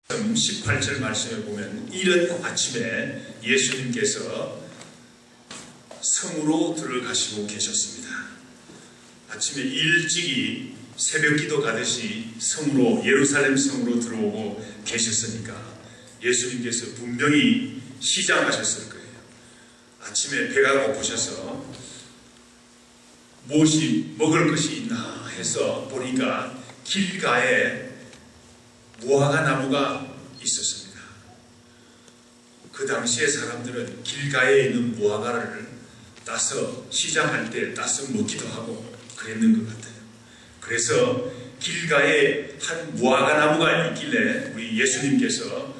18절 말씀에 보면 이른 아침에 예수님께서 성으로 들어가시고 계셨습니다. 아침에 일찍이 새벽기도 가듯이 성으로, 예루살렘 성으로 들어오고 계셨으니까 예수님께서 분명히 시장하셨을 거예요. 아침에 배가 고프셔서 무엇이 먹을 것이 있나 해서 보니까 길가에 무화과 나무가 있었습니다. 그 당시에 사람들은 길가에 있는 무화과를 따서 시장할 때 따서 먹기도 하고 그랬는 것 같아요. 그래서 길가에 한 무화과 나무가 있길래 우리 예수님께서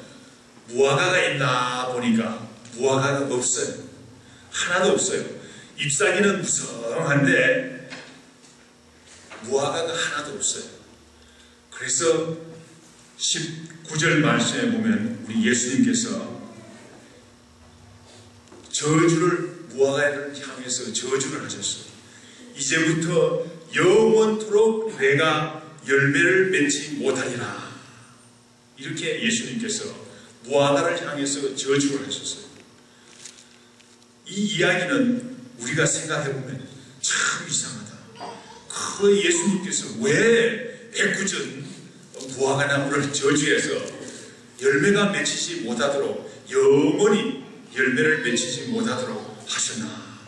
무화과가 있나 보니까 무화과가 없어요. 하나도 없어요. 잎사귀는 무성한데 무화과가 하나도 없어요. 그래서 19절 말씀에 보면 우리 예수님께서 무화과를 향해서 저주를 하셨어요. 이제부터 영원토록 내가 열매를 맺지 못하리라. 이렇게 예수님께서 무화과를 향해서 저주를 하셨어요. 이 이야기는 우리가 생각해보면 참 이상하다. 그 예수님께서 왜 애꿎은 무화과 나무를 저주해서 열매가 맺히지 못하도록 영원히 열매를 맺히지 못하도록 하셨나?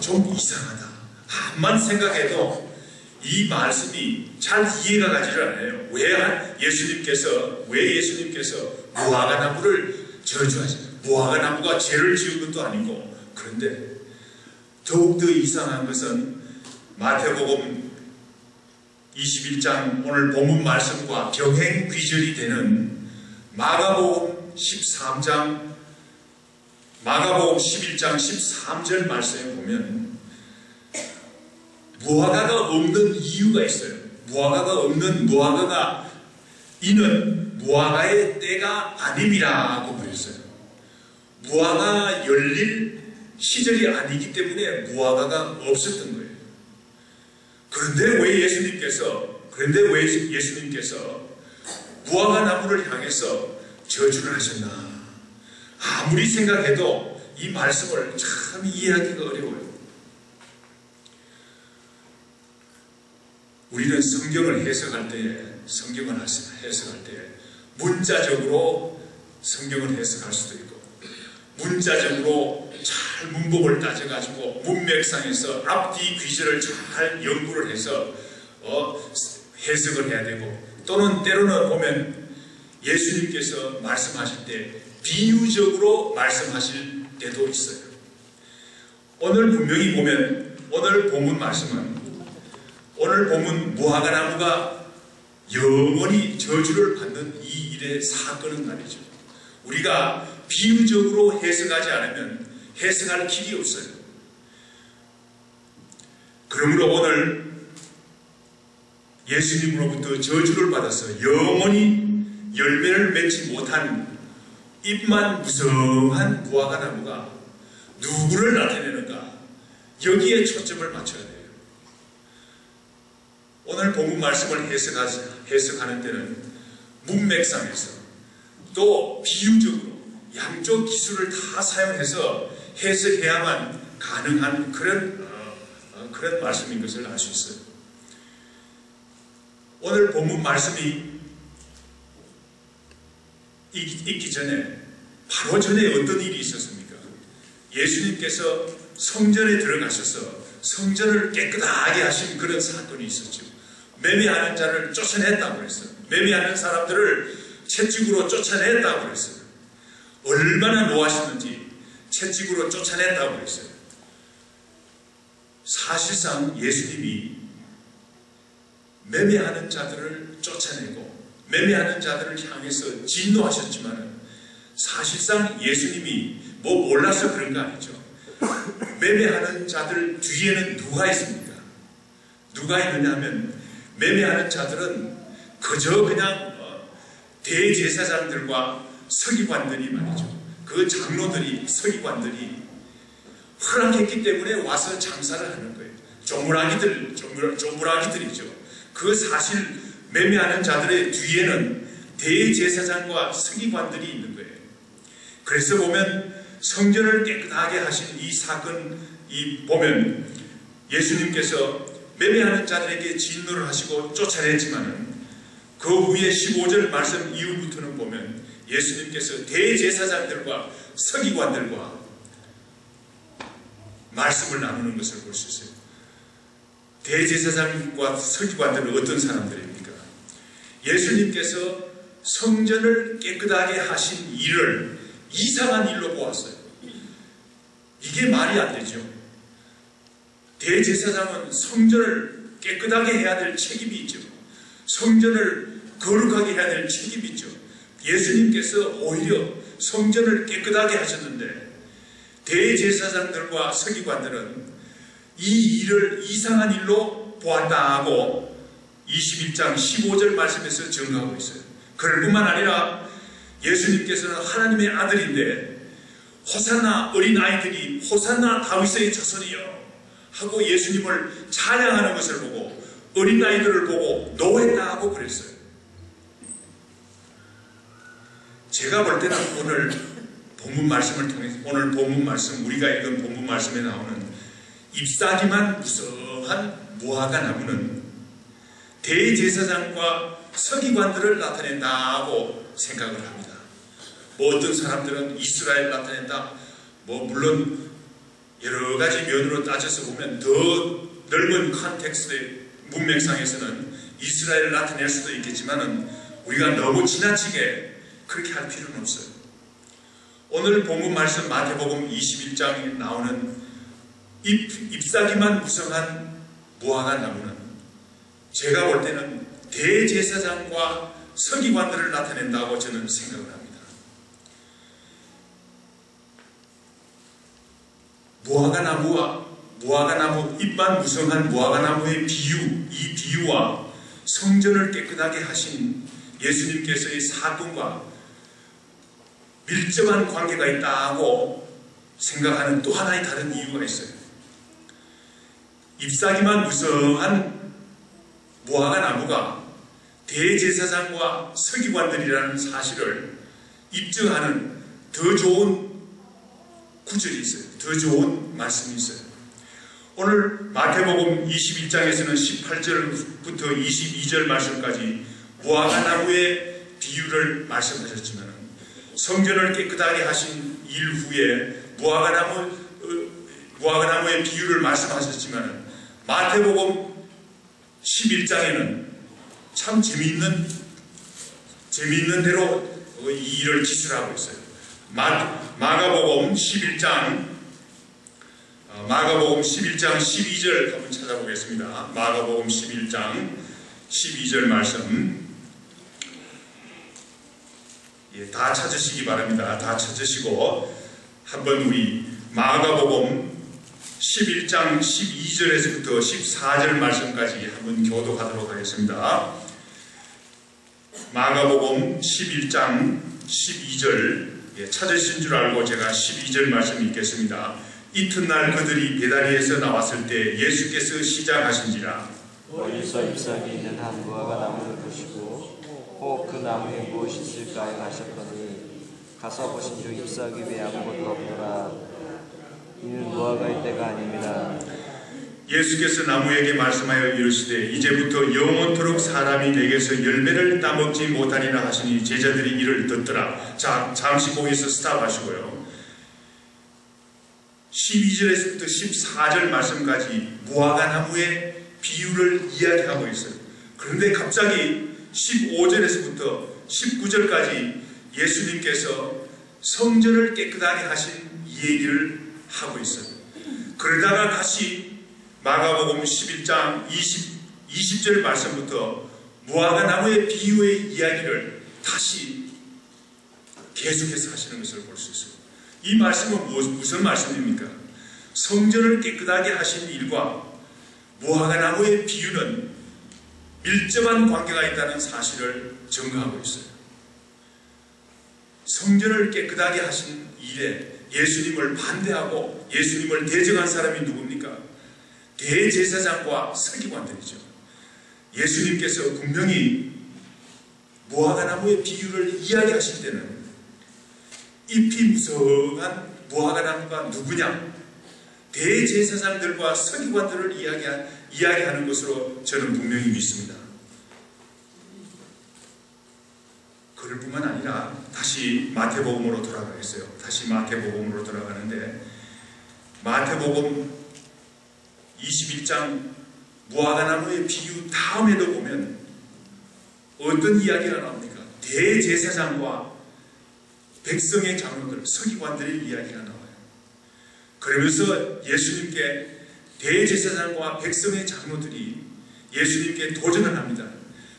좀 이상하다. 암만 생각해도 이 말씀이 잘 이해가 가지를 않아요. 왜 예수님께서 무화과 나무를 저주하셨어요? 무화과 나무가 죄를 지은 것도 아니고. 그런데 더욱더 이상한 것은 마태복음 21장 오늘 본문 말씀과 병행 귀절이 되는 마가복음 11장 13절 말씀에 보면 무화과가 없는 이유가 있어요. 무화과가 이는 무화과의 때가 아님이라고 그랬어요. 무화과 열릴 시절이 아니기 때문에 무화과가 없었던 거예요. 그런데 왜 예수님께서 무화과 나무를 향해서 저주를 하셨나? 아무리 생각해도 이 말씀을 참 이해하기가 어려워요. 우리는 성경을 해석할 때 문자적으로 성경을 해석할 수도 있고, 문자적으로 잘 문법을 따져가지고 문맥상에서 앞뒤 귀절을 잘 연구를 해서 해석을 해야 되고, 또는 때로는 보면 예수님께서 말씀하실 때 비유적으로 말씀하실 때도 있어요. 오늘 분명히 보면 오늘 본문 무화과 나무가 영원히 저주를 받는 이 일의 사건은 말이죠. 우리가 비유적으로 해석하지 않으면 해석할 길이 없어요. 그러므로 오늘 예수님으로부터 저주를 받아서 영원히 열매를 맺지 못한 잎만 무성한 무화과 나무가 누구를 나타내는가? 여기에 초점을 맞춰야 돼요. 오늘 본문 말씀을 해석하는 때는 문맥상에서 또 비유적으로 양쪽 기술을 다 사용해서 해석해야만 가능한 그런 말씀인 것을 알 수 있어요. 오늘 본문 말씀이 있기 전에 바로 전에 어떤 일이 있었습니까? 예수님께서 성전에 들어가셔서 성전을 깨끗하게 하신 그런 사건이 있었죠. 매매하는 자를 쫓아냈다고 그랬어요. 매매하는 사람들을 채찍으로 쫓아냈다고 그랬어요. 얼마나 노하셨는지 채찍으로 쫓아냈다고 그랬어요. 사실상 예수님이 매매하는 자들을 쫓아내고 매매하는 자들을 향해서 진노하셨지만 사실상 예수님이 몰라서 그런 거 아니죠. 매매하는 자들 뒤에는 누가 있습니까? 누가 있느냐 하면 매매하는 자들은 그저 그냥 대제사장들과 서기관들이 말이죠. 그 장로들이, 서기관들이 허락했기 때문에 와서 장사를 하는 거예요. 조물아기들이죠. 그 사실 매매하는 자들의 뒤에는 대제사장과 서기관들이 있는 거예요. 그래서 보면 성전을 깨끗하게 하신 이 사건 보면 예수님께서 매매하는 자들에게 진노를 하시고 쫓아냈지만은 그 후에 15절 말씀 이후부터는 보면 예수님께서 대제사장들과 서기관들과 말씀을 나누는 것을 볼 수 있어요. 대제사장과 서기관들은 어떤 사람들입니까? 예수님께서 성전을 깨끗하게 하신 일을 이상한 일로 보았어요. 이게 말이 안 되죠. 대제사장은 성전을 깨끗하게 해야 될 책임이 있죠. 성전을 거룩하게 해야 될 책임이 있죠. 예수님께서 오히려 성전을 깨끗하게 하셨는데 대제사장들과 서기관들은 이 일을 이상한 일로 보았다 하고 21장 15절 말씀에서 증거하고 있어요. 그럴 뿐만 아니라 예수님께서는 하나님의 아들인데 호산나 어린아이들이 호산나 다윗의 자손이여 하고 예수님을 찬양하는 것을 보고 어린아이들을 보고 노했다 하고 그랬어요. 제가 볼 때는 오늘 본문 말씀을 통해서 오늘 본문 말씀 우리가 읽은 본문 말씀에 나오는 잎사귀만 무성한 무화과 나무는 대제사장과 서기관들을 나타낸다고 생각을 합니다. 뭐 어떤 사람들은 이스라엘 나타낸다. 뭐 물론 여러 가지 면으로 따져서 보면 더 넓은 컨텍스트의 문맥상에서는 이스라엘을 나타낼 수도 있겠지만은 우리가 너무 지나치게 그렇게 할 필요는 없어요. 오늘 본문 말씀 마태복음 21장에 나오는 잎사귀만 무성한 무화과 나무는 제가 볼 때는 대제사장과 서기관들을 나타낸다고 저는 생각을 합니다. 무화과나무 잎만 무성한 무화과나무의 비유, 이 비유와 성전을 깨끗하게 하신 예수님께서의 사건과 밀접한 관계가 있다고 생각하는 또 하나의 다른 이유가 있어요. 잎사귀만 무성한 무화과나무가 대제사장과 서기관들이라는 사실을 입증하는 더 좋은 구절이 있어요. 더 좋은 말씀이 있어요. 오늘 마태복음 21장에서는 18절부터 22절 말씀까지 무화과나무의 비유를 말씀하셨지만 성전을 깨끗하게 하신 일 후에 무화과나무의 비유를 말씀하셨지만 마태복음 11장에는 참 재미있는 대로 이 일을 기술하고 있어요. 마가복음 11장 12절 한번 찾아보겠습니다. 마가복음 11장 12절 말씀 다 찾으시기 바랍니다. 다 찾으시고 한번 우리 마가복음 11장 12절에서부터 14절 말씀까지 한번 교독하도록 하겠습니다. 마가복음 11장 12절 찾으신 줄 알고 제가 12절 말씀 읽겠습니다. 이튿날 그들이 베다니에서 나왔을 때 예수께서 시작하신지라 멀리서 잎사귀 있는 한 무화과나무를 보시고 그 나무에 무엇이 있을까요 하셨더니 가서 보신즉 잎사귀 외에 아무것도 없더라. 이는 무화과일 때가 아닙니다. 예수께서 나무에게 말씀하여 이르시되 이제부터 영원토록 사람이 내게서 열매를 따먹지 못하리라 하시니 제자들이 이를 듣더라. 자, 잠시 거기서 스탑하시고요. 12절에서부터 14절 말씀까지 무화과나무의 비유를 이야기하고 있어요. 그런데 갑자기 15절에서부터 19절까지 예수님께서 성전을 깨끗하게 하신 이 얘기를 하고 있어요. 그러다가 다시 마가복음 11장 20절 말씀부터 무화과나무의 비유의 이야기를 다시 계속해서 하시는 것을 볼 수 있어요. 이 말씀은 무슨 말씀입니까? 성전을 깨끗하게 하신 일과 무화과나무의 비유는 밀접한 관계가 있다는 사실을 증거하고 있어요. 성전을 깨끗하게 하신 일에 예수님을 반대하고 예수님을 대적한 사람이 누굽니까? 대제사장과 서기관들이죠. 예수님께서 분명히 무화과나무의 비유를 이야기하실 때는 잎이 무성한 무화과나무가 누구냐? 대제사장들과 서기관들을 이야기하는 것으로 저는 분명히 믿습니다. 그럴 뿐만 아니라 다시 마태복음으로 돌아가겠어요. 다시 마태복음으로 돌아가는데 마태복음 21장 무화과나무의 비유 다음에도 보면 어떤 이야기가 나옵니까? 대제사장과 백성의 장로들, 서기관들의 이야기가 나와요. 그러면서 예수님께 대제사장과 백성의 장로들이 예수님께 도전을 합니다.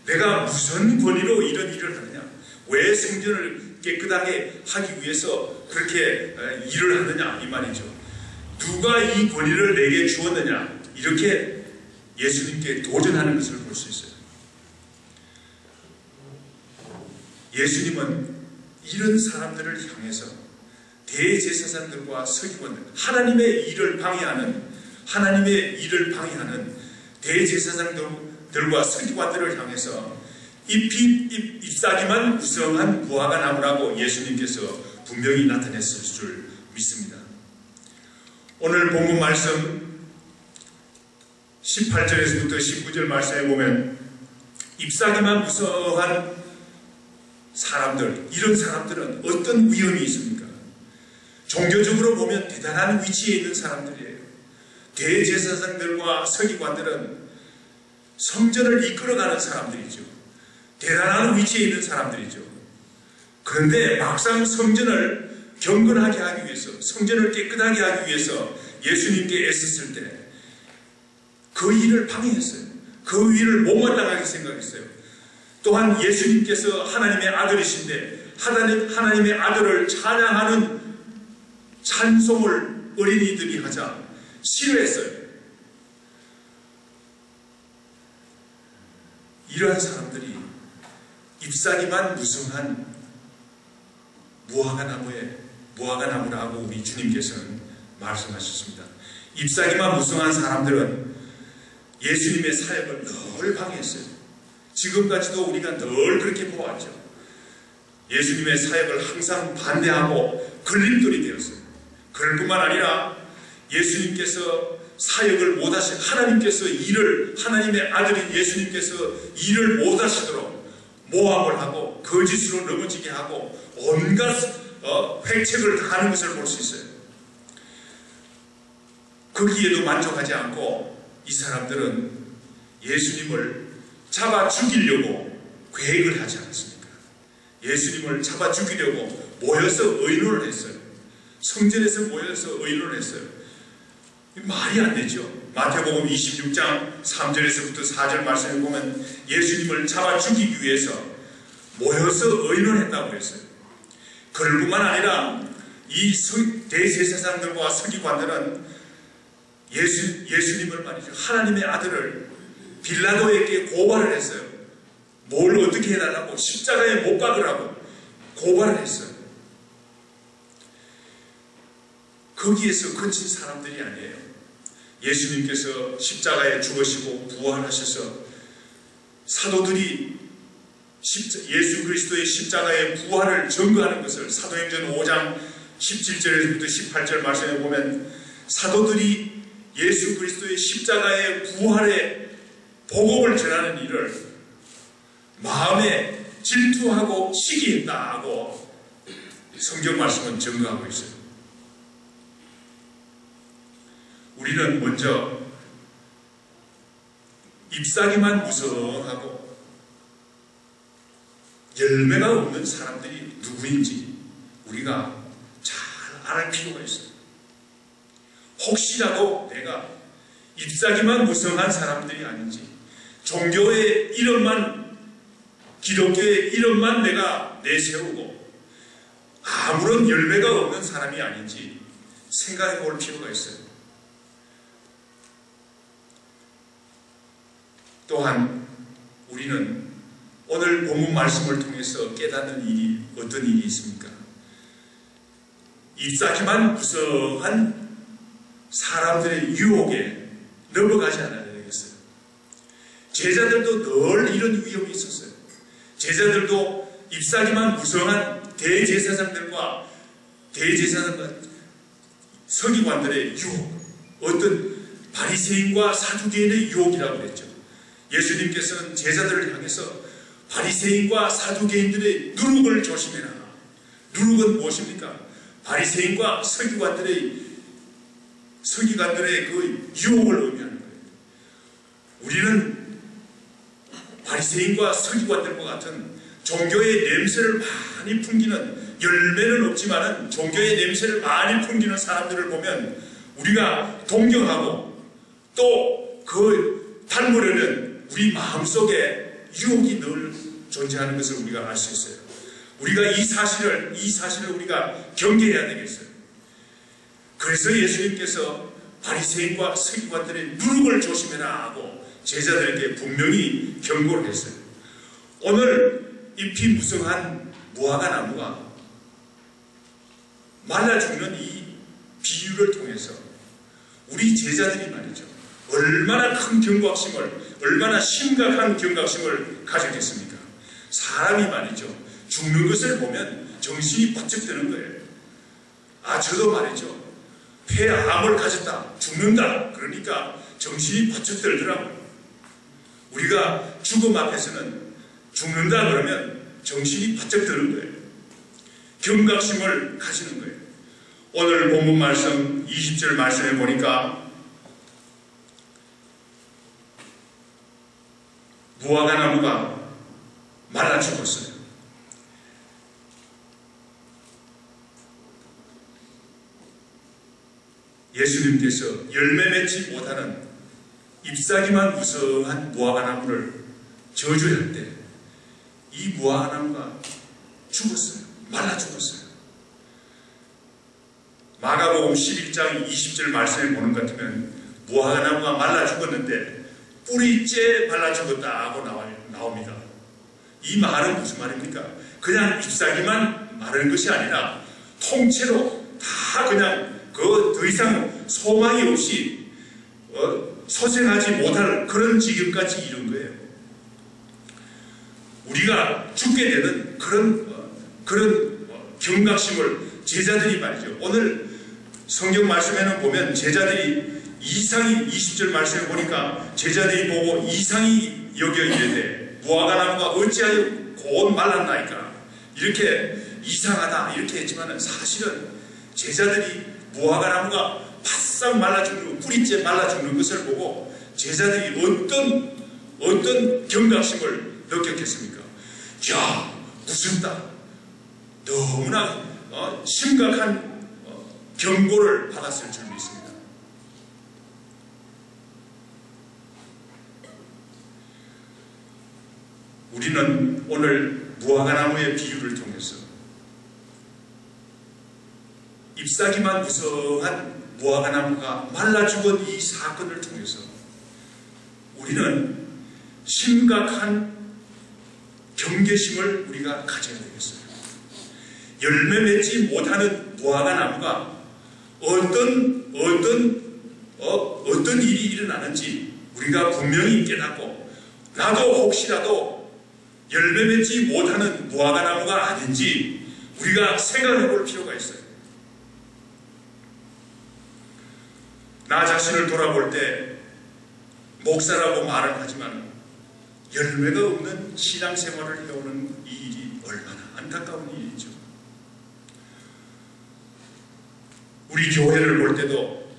내가 무슨 권위로 이런 일을 하느냐? 왜 성전을 깨끗하게 하기 위해서 그렇게 일을 하느냐? 이 말이죠. 누가 이 권위를 내게 주었느냐? 이렇게 예수님께 도전하는 것을 볼 수 있어요. 예수님은 이런 사람들을 향해서 대제사장들과 서기관들, 하나님의 일을 방해하는 대제사장들과 서기관들을 향해서 잎사귀만 무성한 무화과나무라고 예수님께서 분명히 나타냈을 줄 믿습니다. 오늘 본문 말씀 18절에서부터 19절 말씀에 보면 잎사귀만 무성한 사람들, 이런 사람들은 어떤 위험이 있습니까? 종교적으로 보면 대단한 위치에 있는 사람들이에요. 대제사장들과 서기관들은 성전을 이끌어가는 사람들이죠. 대단한 위치에 있는 사람들이죠. 그런데 막상 성전을 경건하게 하기 위해서, 성전을 깨끗하게 하기 위해서 예수님께 애썼을 때 그 일을 방해했어요. 그 일을 못마땅하게 생각했어요. 또한 예수님께서 하나님의 아들이신데 하나님의 아들을 찬양하는 찬송을 어린이들이 하자 싫어했어요. 이러한 사람들이 잎사귀만 무성한 무화과나무라고 우리 주님께서는 말씀하셨습니다. 잎사귀만 무성한 사람들은 예수님의 사역을 늘 방해했어요. 지금까지도 우리가 늘 그렇게 보았죠. 예수님의 사역을 항상 반대하고 걸림돌이 되었어요. 그럴 뿐만 아니라 예수님께서 사역을 못하신 하나님의 아들인 예수님께서 일을 못하시도록 모함을 하고 거짓으로 넘어지게 하고 온갖 획책을 당하는 것을 볼 수 있어요. 거기에도 만족하지 않고 이 사람들은 예수님을 잡아 죽이려고 계획을 하지 않았습니까? 예수님을 잡아 죽이려고 모여서 의논을 했어요. 성전에서 모여서 의논을 했어요. 말이 안 되죠. 마태복음 26장 3절에서부터 4절 말씀에 보면 예수님을 잡아 죽이기 위해서 모여서 의논했다고 했어요. 그럴 뿐만 아니라 이 대제사장들과 서기관들은 예수님을 말이죠. 하나님의 아들을 빌라도에게 고발을 했어요. 뭘 어떻게 해달라고? 십자가에 못 박으라고 고발을 했어요. 거기에서 그친 사람들이 아니에요. 예수님께서 십자가에 죽으시고 부활하셔서 사도들이 예수 그리스도의 십자가의 부활을 증거하는 것을 사도행전 5장 17절에서부터 18절 말씀에 보면 사도들이 예수 그리스도의 십자가의 부활의 복음을 전하는 일을 마음에 질투하고 시기했다고 성경 말씀은 증거하고 있어요. 우리는 먼저 잎사귀만 무성하고 열매가 없는 사람들이 누구인지 우리가 잘 알을 필요가 있어요. 혹시라도 내가 잎사귀만 무성한 사람들이 아닌지, 종교의 이름만, 기독교의 이름만 내가 내세우고 아무런 열매가 없는 사람이 아닌지 생각해 볼 필요가 있어요. 또한 우리는 오늘 본문 말씀을 통해서 깨닫는 일이 어떤 일이 있습니까? 잎사귀만 무성한 사람들의 유혹에 넘어가지 않아야 되겠어요. 제자들도 늘 이런 위험이 있었어요. 제자들도 잎사귀만 무성한 대제사장들과 서기관들의 유혹, 어떤 바리새인과 사두개인의 유혹이라고 그랬죠. 예수님께서는 제자들을 향해서 바리새인과 사두개인들의 누룩을 조심해라. 누룩은 무엇입니까? 바리새인과 서기관들의 그 유혹을 의미하는 거예요. 우리는 바리새인과 서기관들과 같은 종교의 냄새를 많이 풍기는, 열매는 없지만은 종교의 냄새를 많이 풍기는 사람들을 보면 우리가 동경하고 또 그 닮으려는 우리 마음속에 유혹이 늘 존재하는 것을 우리가 알 수 있어요. 우리가 이 사실을 우리가 경계해야 되겠어요. 그래서 예수님께서 바리새인과 서기관들의 누룩을 조심해라 하고 제자들에게 분명히 경고를 했어요. 오늘 잎이 무성한 무화과 나무가 말라 죽는 이 비유를 통해서 우리 제자들이 말이죠, 얼마나 큰 경각심을, 얼마나 심각한 경각심을 가졌겠습니까? 사람이 말이죠, 죽는 것을 보면 정신이 번쩍 드는 거예요. 저도 말이죠, 폐암을 가졌다, 죽는다, 그러니까 정신이 번쩍 들더라고요. 우리가 죽음 앞에서는 죽는다 그러면 정신이 번쩍 드는 거예요. 경각심을 가지는 거예요. 오늘 본문 말씀 20절 말씀에 보니까 무화과 나무가 말라 죽었어요. 예수님께서 열매 맺지 못하는 잎사귀만 무성한 무화과 나무를 저주할 때 이 무화과 나무가 죽었어요. 말라 죽었어요. 마가복음 11장 20절 말씀에 보는 것 같으면 무화과 나무가 말라 죽었는데 뿌리째 말라 죽었다 하고 나옵니다. 이 말은 무슨 말입니까? 그냥 잎사귀만 마른 것이 아니라 통째로 다 그냥 더 이상 소망이 없이 소생하지 못할 그런 지경까지 이른 거예요. 우리가 죽게 되는 그런 경각심을 제자들이 말이죠. 오늘 성경 말씀에는 보면 제자들이 이상이 20절 말씀에 보니까 제자들이 보고 이상이 여겨 이르되 무화과 나무가 어찌하여 곧 말랐나이까, 이렇게 이상하다 이렇게 했지만 사실은 제자들이 무화과 나무가 바싹 말라 죽는, 뿌리째 말라 죽는 것을 보고 제자들이 어떤 경각심을 느꼈겠습니까? 야, 무섭다. 너무나 심각한 경고를 받았을 줄 믿습니다. 우리는 오늘 무화과 나무의 비유를 통해서 잎사귀만 무성한 무화과 나무가 말라 죽은 이 사건을 통해서 우리는 심각한 경계심을 우리가 가져야 되겠어요. 열매 맺지 못하는 무화과 나무가 어떤 일이 일어나는지 우리가 분명히 깨닫고, 나도 혹시라도 열매 맺지 못하는 무화과 나무가 아닌지 우리가 생각해 볼 필요가 있어요. 나 자신을 돌아볼 때 목사라고 말은 하지만 열매가 없는 신앙생활을 해오는 이 일이 얼마나 안타까운 일이죠. 우리 교회를 볼 때도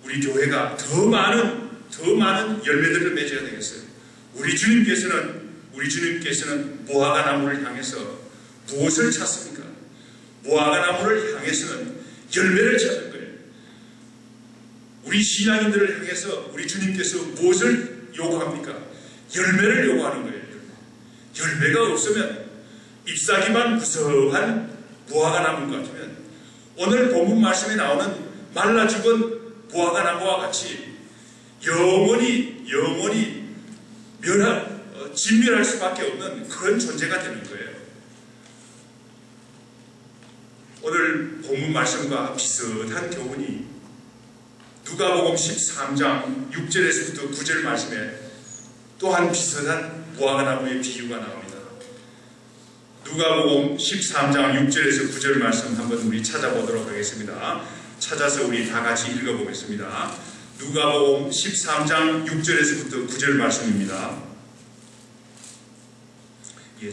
우리 교회가 더 많은 열매들을 맺어야 되겠어요. 우리 주님께서는 무화과 나무를 향해서 무엇을 찾습니까? 무화과 나무를 향해서는 열매를 찾는 거예요. 우리 신앙인들을 향해서 우리 주님께서 무엇을 요구합니까? 열매를 요구하는 거예요. 열매가 없으면 잎사귀만 무성한 무화과 나무 같으면 오늘 본문 말씀에 나오는 말라 죽은 무화과 나무와 같이 영원히 진멸할 수밖에 없는 그런 존재가 되는 거예요. 오늘 본문 말씀과 비슷한 교훈이 누가복음 13장 6절에서부터 9절 말씀에 또한 비슷한 무화과 나무의 비유가 나옵니다. 누가복음 13장 6절에서 9절 말씀 한번 우리 찾아보도록 하겠습니다. 찾아서 우리 다 같이 읽어보겠습니다. 누가복음 13장 6절에서부터 9절 말씀입니다.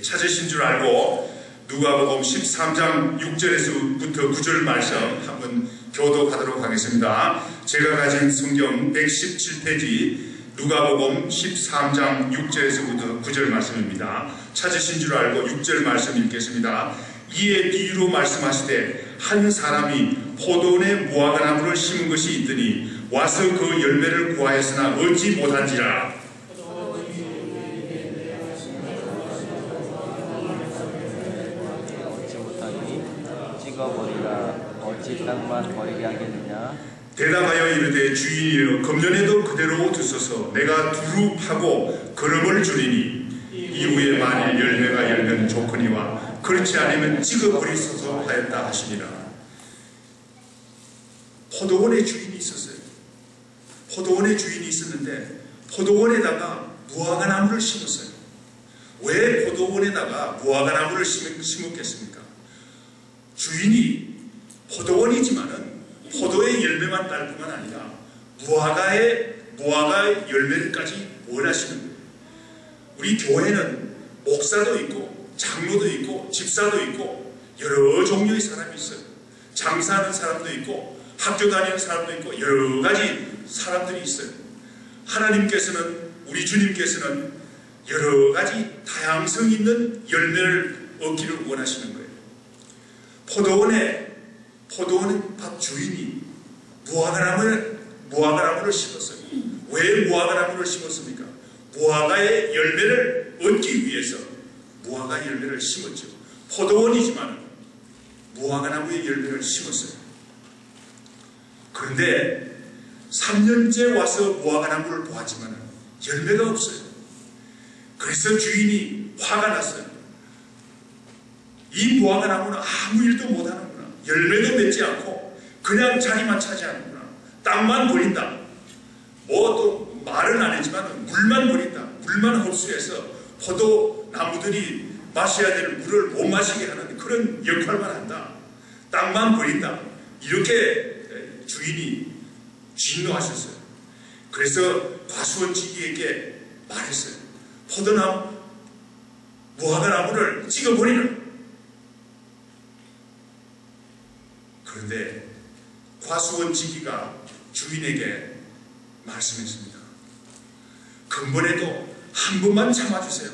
찾으신 줄 알고 누가복음 13장 6절에서부터 9절 말씀 한번 교독하도록 하겠습니다. 제가 가진 성경 117페이지 누가복음 13장 6절에서부터 9절 말씀입니다. 찾으신 줄 알고 6절 말씀 읽겠습니다. 이에 비유로 말씀하시되 한 사람이 포도원에 무화과나무를 심은 것이 있더니 와서 그 열매를 구하였으나 얻지 못한지라. 얻지 못하니 찍어버리라. 어찌 땅만 버리게 하겠느냐. 대답하여 이르되 주인이여 금년에도 그대로 두소서. 내가 두루 파고 거름을 주리니 이후에 만일 열매가 열면 좋거니와 그렇지 않으면 찍어버리소서 하였다 하시니라. 포도원의 주인이 있었어요. 포도원의 주인이 있었는데 포도원에다가 무화과나무를 심었어요. 왜 포도원에다가 무화과나무를 심었겠습니까? 주인이 포도원이지만은 포도의 열매만 딸 뿐만 아니라 무화과의 열매를까지 원하시는 거예요. 우리 교회는 목사도 있고 장로도 있고 집사도 있고 여러 종류의 사람이 있어요. 장사하는 사람도 있고 학교 다니는 사람도 있고 여러 가지 사람들이 있어요. 하나님께서는 우리 주님께서는 여러 가지 다양성 있는 열매를 얻기를 원하시는 거예요. 포도원 밭 주인이 무화과나무를 심었어요. 왜 무화과나무를 심었습니까? 무화과의 열매를 얻기 위해서 무화과 열매를 심었죠. 포도원이지만 무화과나무의 열매를 심었어요. 그런데 3년째 와서 무화과나무를 보았지만 열매가 없어요. 그래서 주인이 화가 났어요. 이 무화과나무는 아무 일도 못하는구나. 열매도 맺지 않고 그냥 자리만 차지하는구나. 땅만 버린다. 뭐 또 말은 안 했지만 물만 버린다. 물만 흡수해서 포도나무들이 마셔야 될 물을 못 마시게 하는 그런 역할만 한다. 땅만 버린다. 이렇게 주인이 진노하셨어요. 그래서 과수원지기에게 말했어요. 무화과나무를 찍어버리라. 그런데 과수원지기가 주인에게 말씀했습니다. 근본에도 한 번만 참아주세요.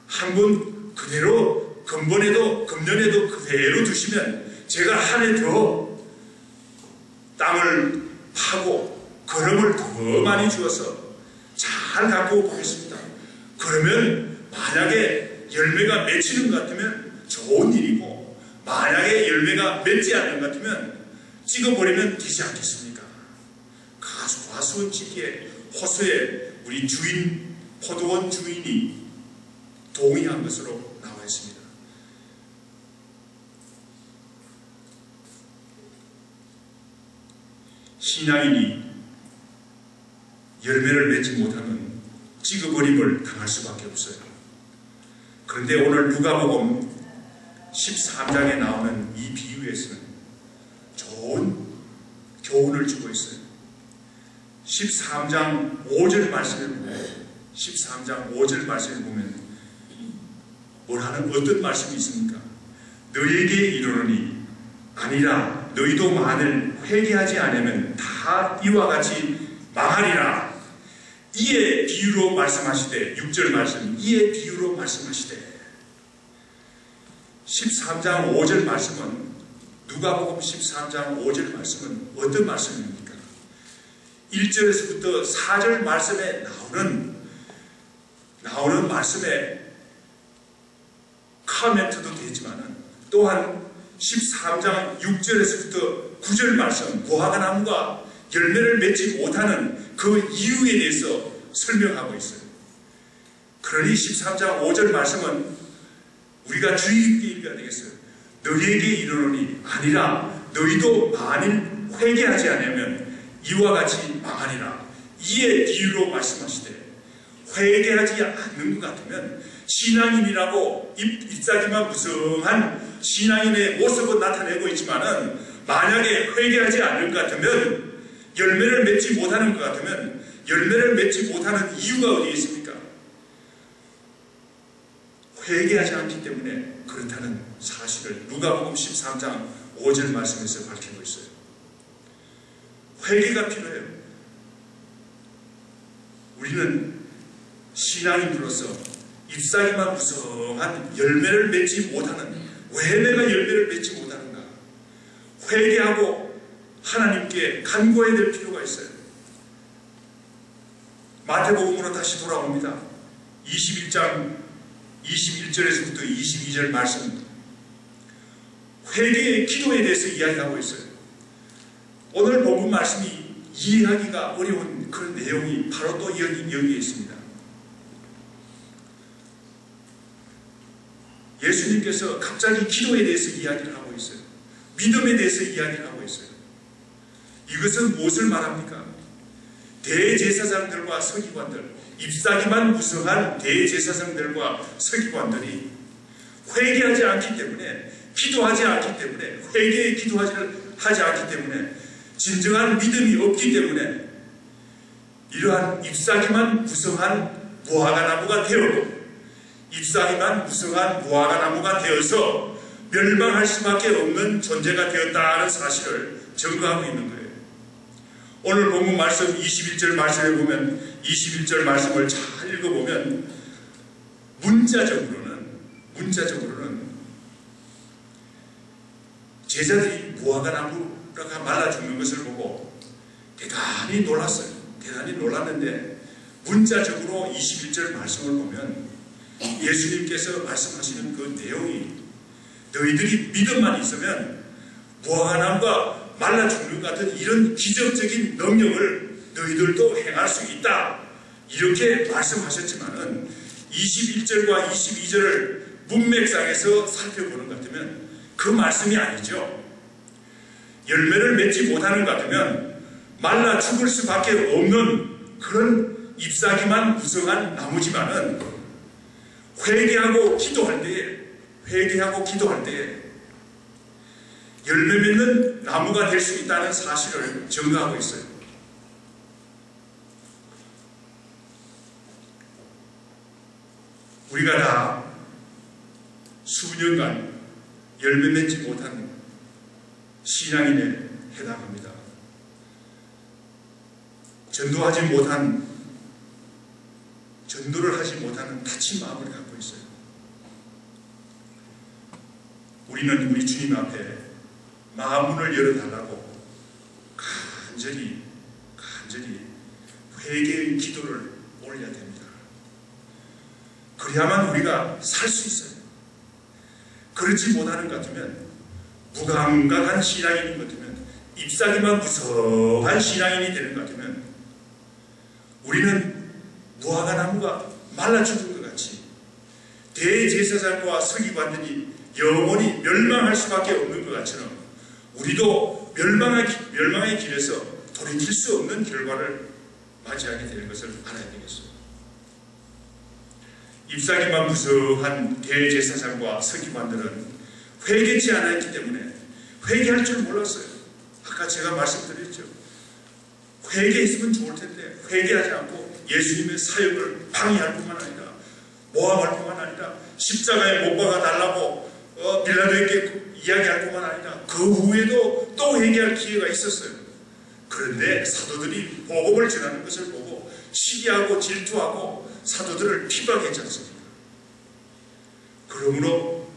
한 번 그대로 금년에도 그대로 두시면 제가 한 해 더 땅을 파고 거름을 더 많이 주어서 잘 갖고 보겠습니다. 그러면 만약에 열매가 맺히는 것 같으면 좋은 일이고 만약에 열매가 맺지 않는 것 같으면 찍어버리면 되지 않겠습니까? 과수원지기의 호소에 우리 포도원 주인이 동의한 것으로 나와 있습니다. 신앙인이 열매를 맺지 못하면 찍어버림을 당할 수밖에 없어요. 그런데 오늘 누가복음 13장에 나오는 이 비유에서는 좋은 교훈을 주고 있어요. 13장 5절 말씀을 보면 13장 5절 말씀을 보면 어떤 말씀이 있습니까? 너희에게 이르노니 아니라 너희도 만일 회개하지 않으면 다 이와 같이 망하리라. 이에 비유로 말씀하시되 6절 말씀 이에 비유로 말씀하시되 13장 5절 말씀은 누가복음 13장 5절 말씀은 어떤 말씀입니까? 1절에서부터 4절 말씀에 나오는 말씀에 코멘트도 되지만 또한 13장 6절에서부터 9절 말씀 무화과나무가 열매를 맺지 못하는 그 이유에 대해서 설명하고 있어요. 그러니 13장 5절 말씀은 우리가 주의 깊게 읽어야 되겠어요. 너희에게 이르노니 아니라 너희도 만일 회개하지 않으면 이와 같이 망하리라. 이에 비유로 말씀하시되 회개하지 않는 것 같으면 신앙인이라고 잎사귀만 무성한 신앙인의 모습은 나타내고 있지만은 만약에 회개하지 않을 것 같으면, 열매를 맺지 못하는 것 같으면, 열매를 맺지 못하는 이유가 어디에 있습니까? 회개하지 않기 때문에 그렇다는 사실을 누가복음 13장 5절 말씀에서 밝히고 있어요. 회개가 필요해요. 우리는 신앙인으로서 잎사귀만 무성한 열매를 맺지 못하는, 왜 내가 열매를 맺지 못하는가? 회개하고 하나님께 간구해야 될 필요가 있어요. 마태복음으로 다시 돌아옵니다. 21장 21절에서부터 22절 말씀, 회개의 기도에 대해서 이야기하고 있어요. 오늘 본문 말씀이 이해하기가 어려운 그런 내용이 바로 또 여기에 있습니다. 예수님께서 갑자기 기도에 대해서 이야기를 하고 있어요. 믿음에 대해서 이야기를 하고 있어요. 이것은 무엇을 말합니까? 대제사장들과 서기관들, 잎사귀만 무성한 대제사장들과 서기관들이 회개하지 않기 때문에, 기도하지 않기 때문에, 회개에 기도하지 않기 때문에, 진정한 믿음이 없기 때문에 이러한 잎사귀만 무성한 무화과나무가 되었고, 잎사귀만 무성한 무화과나무가 되어서 멸망할 수밖에 없는 존재가 되었다는 사실을 증거하고 있는 거예요. 오늘 본문 말씀 21절 말씀에 보면, 21절 말씀을 잘 읽어보면 문자적으로는 제자들이 무화과나무가 말라 죽는 것을 보고 대단히 놀랐어요. 대단히 놀랐는데 문자적으로 21절 말씀을 보면 예수님께서 말씀하시는 그 내용이, 너희들이 믿음만 있으면 무화과나무가 말라 죽는 것 같은 이런 기적적인 능력을 너희들도 행할 수 있다, 이렇게 말씀하셨지만은 21절과 22절을 문맥상에서 살펴보는 것 같으면 그 말씀이 아니죠. 열매를 맺지 못하는 것 같으면 말라 죽을 수밖에 없는 그런 잎사귀만 무성한 나무지만은 회개하고 기도할 때에 열매 맺는 나무가 될 수 있다는 사실을 증거하고 있어요. 우리가 다 수년간 열매 맺지 못한 신앙인에 해당합니다. 전도를 하지 못하는 다친 마음을 갖고 있어요. 우리는 우리 주님 앞에 마음문을 열어달라고 간절히 회개의 기도를 올려야 됩니다. 그래야만 우리가 살 수 있어요. 그렇지 못하는 것 같으면, 무감각한 신앙인인 것 같으면, 잎사귀만 무성한 신앙인이 되는 것 같으면 우리는 무화과나무가 말라 죽은 것 같이 대제사장과 서기관들이 영원히 멸망할 수밖에 없는 것 같처럼 우리도 멸망의 길에서 돌이킬 수 없는 결과를 맞이하게 되는 것을 알아야 되겠습니다. 잎사귀만 무성한 대제사장과 서기관들은 회개치 않았기 때문에 회개할 줄 몰랐어요. 아까 제가 말씀드렸죠. 회개했으면 좋을 텐데 회개하지 않고 예수님의 사역을 방해할 뿐만 아니라, 모함할 뿐만 아니라, 십자가에 못 박아 달라고 빌라도에게 이야기할 뿐만 아니라 그 후에도 또 회개할 기회가 있었어요. 그런데 사도들이 복음을 전하는 것을 보고 시기하고 질투하고 사도들을 핍박했지 않습니까? 그러므로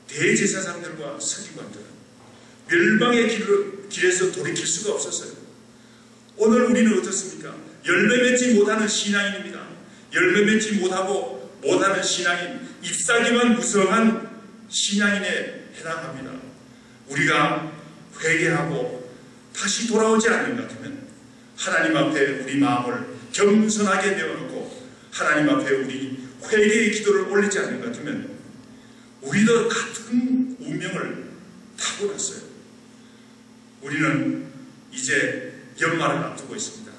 대제사장들과 서기관들은 멸망의 길에서 돌이킬 수가 없었어요. 오늘 우리는 어떻습니까? 열매 맺지 못하는 신앙인입니다. 열매 맺지 못하는 신앙인, 잎사귀만 무성한 신앙인에 해당합니다. 우리가 회개하고 다시 돌아오지 않는 것 같으면 하나님 앞에 우리 마음을 겸손하게 내어놓고 하나님 앞에 우리 회개의 기도를 올리지 않는 것 같으면 우리도 같은 운명을 타고났어요. 우리는 이제 연말을 앞두고 있습니다.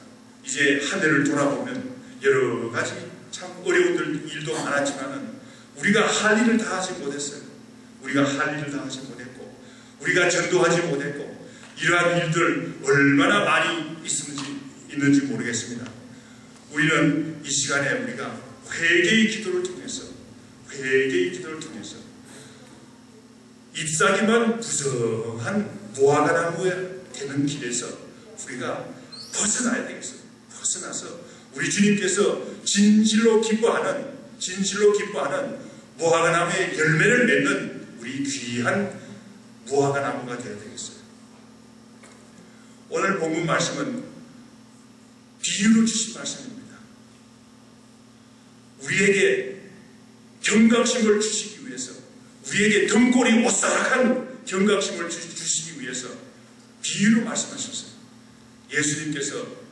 이제 한 해를 돌아보면 여러 가지 참 어려운 일도 많았지만은 우리가 할 일을 다 하지 못했어요. 우리가 할 일을 다 하지 못했고, 우리가 전도하지 못했고, 이러한 일들 얼마나 많이 있는지 모르겠습니다. 우리는 이 시간에 우리가 회개의 기도를 통해서 잎사귀만 무성한 무화과나무에 되는 길에서 우리가 벗어나야 되겠어요. 벗어나서 우리 주님께서 진실로 기뻐하는 무화과나무의 열매를 맺는 우리 귀한 무화과나무가 되어야 되겠어요. 오늘 본문 말씀은 비유로 주신 말씀입니다. 우리에게 경각심을 주시기 위해서, 우리에게 등골이 오싹한 경각심을 주시기 위해서 비유로 말씀하셨어요. 예수님께서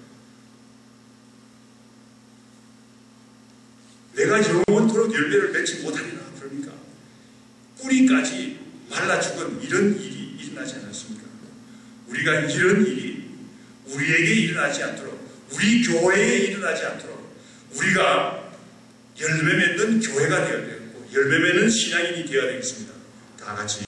내가 영원토록 열매를 맺지 못하리라 그러니까 뿌리까지 말라 죽은 이런 일이 일어나지 않았습니까? 우리가 이런 일이 우리에게 일어나지 않도록, 우리 교회에 일어나지 않도록 우리가 열매 맺는 교회가 되어야 되고 열매 맺는 신앙인이 되어야 되겠습니다. 다 같이